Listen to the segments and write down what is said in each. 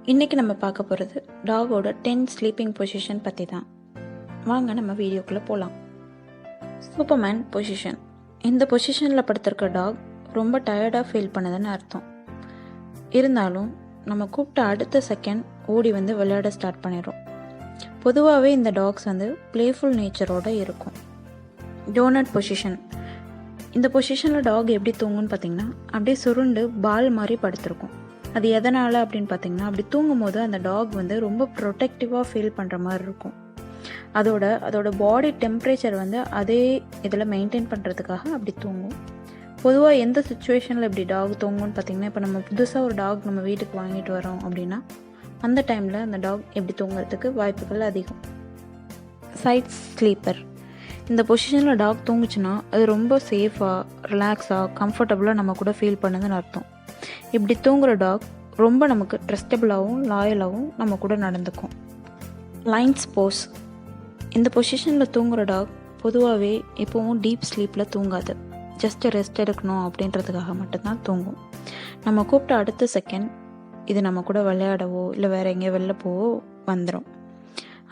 இன்றைக்கி நம்ம பார்க்க போகிறது டாகோட 10 ஸ்லீப்பிங் பொசிஷன் பற்றி தான். வாங்க நம்ம வீடியோக்குள்ளே போகலாம். Superman position. இந்த பொசிஷனில் படுத்திருக்க டாக் ரொம்ப டயர்டாக ஃபீல் பண்ணுதுன்னு அர்த்தம். இருந்தாலும் நம்ம கூப்பிட்ட அடுத்த செகண்ட் ஓடி வந்து விளையாட ஸ்டார்ட் பண்ணிடும். பொதுவாகவே இந்த டாக்ஸ் வந்து ப்ளேஃபுல் நேச்சரோடு இருக்கும். Donut position. இந்த பொசிஷனில் டாக் எப்படி தூங்குன்னு பார்த்திங்கன்னா அப்படியே சுருண்டு பால் மாதிரி படுத்திருக்கும். அது எதனால் அப்படின்னு பார்த்திங்கன்னா, அப்படி தூங்கும் போது அந்த டாக் வந்து ரொம்ப ப்ரொடெக்டிவாக ஃபீல் பண்ணுற மாதிரி இருக்கும். அதோட பாடி டெம்ப்ரேச்சர் வந்து அதே இதில் மெயின்டைன் பண்ணுறதுக்காக அப்படி தூங்கும். பொதுவாக எந்த சுச்சுவேஷனில் இப்படி டாக் தூங்கும்னு பார்த்திங்கன்னா, இப்போ நம்ம புதுசாக ஒரு டாக் நம்ம வீட்டுக்கு வாங்கிட்டு வரோம் அப்படின்னா அந்த டைமில் அந்த டாக் எப்படி தூங்குறதுக்கு வாய்ப்புகள் அதிகம். Side sleeper. இந்த பொசிஷனில் டாக் தூங்குச்சுன்னா அது ரொம்ப சேஃபாக, ரிலாக்ஸாக, கம்ஃபர்டபுளாக நம்ம கூட ஃபீல் பண்ணுதுன்னு அர்த்தம். இப்படி தூங்குகிற டாக் ரொம்ப நமக்கு ட்ரஸ்டபுளாகவும் லாயலாகவும் நம்ம கூட நடந்துக்கும். லைன்ஸ் போஸ். இந்த பொசிஷனில் தூங்குகிற டாக் பொதுவாகவே எப்போவும் டீப் ஸ்லீப்பில் தூங்காது. ஜஸ்ட்டு ரெஸ்ட் எடுக்கணும் அப்படின்றதுக்காக மட்டும்தான் தூங்கும். நம்ம கூப்பிட்ட அடுத்த செகண்ட் இது நம்ம கூட விளையாடவோ இல்லை வேறு எங்கேயோ வெளில போவோ வந்துடும்.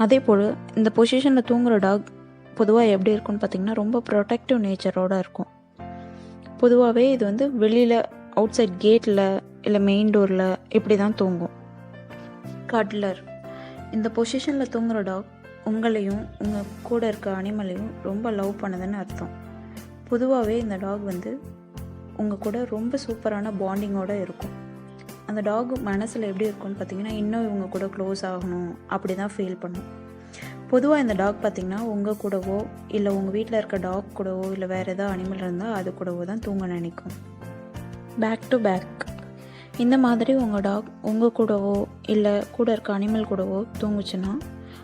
அதே போல் இந்த பொசிஷனில் தூங்குகிற டாக் பொதுவாக எப்படி இருக்குன்னு பார்த்திங்கன்னா ரொம்ப ப்ரொடெக்டிவ் நேச்சரோடு இருக்கும். பொதுவாகவே இது வந்து வெளியில் அவுட் சைட் கேட்டில் இல்லை மெயின் டோரில் இப்படி தான் தூங்கும். கடலர். இந்த பொசிஷனில் தூங்குகிற டாக் உங்களையும் உங்கள் கூட இருக்க அனிமலையும் ரொம்ப லவ் பண்ணுதுன்னு அர்த்தம். பொதுவாகவே இந்த டாக் வந்து உங்கள் கூட ரொம்ப சூப்பரான பாண்டிங்கோடு இருக்கும். அந்த டாக் மனசில் எப்படி இருக்கும்னு பார்த்திங்கன்னா இன்னும் இவங்க கூட க்ளோஸ் ஆகணும் அப்படி தான் ஃபீல் பண்ணும். பொதுவாக இந்த டாக் பார்த்திங்கன்னா உங்கள் கூடவோ இல்லை உங்கள் வீட்டில் இருக்க டாக் கூடவோ இல்லை வேறு ஏதாவது அனிமல் இருந்தால் அது கூடவோ தான் தூங்க நினைக்கும். Back to back. இந்த மாதிரி உங்கள் டாக் உங்கள் கூடவோ இல்லை கூட இருக்க அனிமல் கூடவோ தூங்குச்சுன்னா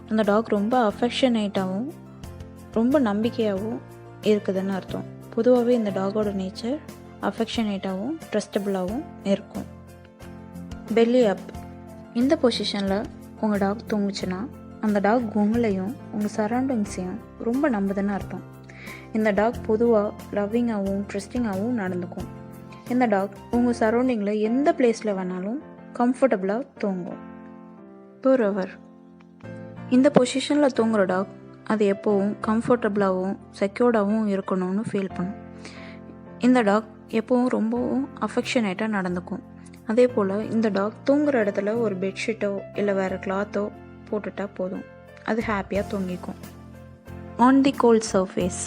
அந்த டாக் ரொம்ப அஃபெக்ஷனேட்டாகவும் ரொம்ப நம்பிக்கையாகவும் இருக்குதுன்னு அர்த்தம். பொதுவாகவே இந்த டாகோட நேச்சர் அஃபெக்ஷனேட்டாகவும் ட்ரஸ்டபுளாகவும் இருக்கும். பெல்லி அப். இந்த பொசிஷனில் உங்கள் டாக் தூங்குச்சுன்னா அந்த டாக் உங்களையும் உங்கள் சரௌண்டிங்ஸையும் ரொம்ப நம்புதுன்னு அர்த்தம். இந்த டாக் பொதுவாக லவ்விங்காகவும் ட்ரஸ்டிங்காகவும் நடந்துக்கும். இந்த டாக் உங்கள் சரௌண்டிங்கில் எந்த பிளேஸில் வேணாலும் கம்ஃபர்டபுளாக தூங்கும். டூரவர். இந்த பொசிஷனில் தூங்குகிற டாக் அது எப்போவும் கம்ஃபர்டபுளாகவும் செக்யூர்டாகவும் இருக்கணும்னு ஃபீல் பண்ணும். இந்த டாக் எப்போவும் ரொம்பவும் அஃபெக்ஷனேட்டாக நடந்துக்கும். அதே போல் இந்த டாக் தூங்குகிற இடத்துல ஒரு பெட்ஷீட்டோ இல்லை வேறு கிளாத்தோ போட்டுட்டா போதும், அது ஹாப்பியாக தூங்கிக்கும். On the cold surface.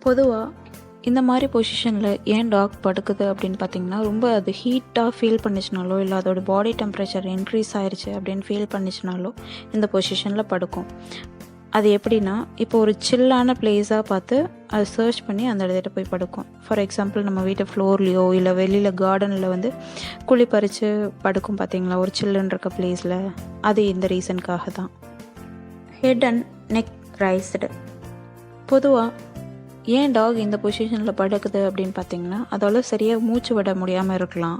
பொதுவாக இந்த மாதிரி பொசிஷனில் ஏன் டாக் படுக்குது அப்படின்னு பார்த்திங்கன்னா ரொம்ப அது ஹீட்டாக ஃபீல் பண்ணிச்சுனாலோ இல்லை அதோட பாடி டெம்பரேச்சர் இன்க்ரீஸ் ஆயிடுச்சு அப்படின்னு ஃபீல் பண்ணிச்சுனாலோ இந்த பொசிஷனில் படுக்கும். அது எப்படின்னா இப்போ ஒரு சில்லான பிளேஸாக பார்த்து அதை சர்ச் பண்ணி அந்த இடத்துல போய் படுக்கும். ஃபார் எக்ஸாம்பிள் நம்ம வீட்டு ஃப்ளோர்லேயோ இல்லை வெளியில் கார்டனில் வந்து குழி பறித்து படுக்கும் பார்த்திங்களா ஒரு சில்லுன்னு இருக்க பிளேஸில், அது இந்த ரீசனுக்காக தான். Head and neck raised. பொதுவாக ஏன் டாக் இந்த பொசிஷனில் படுக்குது அப்படின்னு பார்த்திங்கன்னா அதால் சரியாக மூச்சு விட முடியாமல் இருக்கலாம்,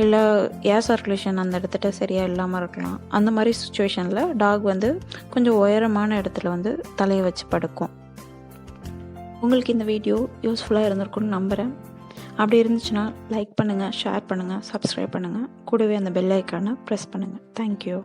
இல்லை ஏர் சர்க்குலேஷன் அந்த இடத்துல சரியாக இல்லாமல் இருக்கலாம். அந்த மாதிரி சுச்சுவேஷனில் டாக் வந்து கொஞ்சம் உயரமான இடத்துல வந்து தலையை வச்சு படுக்கும். உங்களுக்கு இந்த வீடியோ யூஸ்ஃபுல்லாக இருந்திருக்குன்னு நம்புகிறேன். அப்படி இருந்துச்சுன்னா லைக் பண்ணுங்கள், ஷேர் பண்ணுங்கள், சப்ஸ்கிரைப் பண்ணுங்கள், கூடவே அந்த பெல் ஐக்கானை ப்ரெஸ் பண்ணுங்கள். தேங்க்யூ.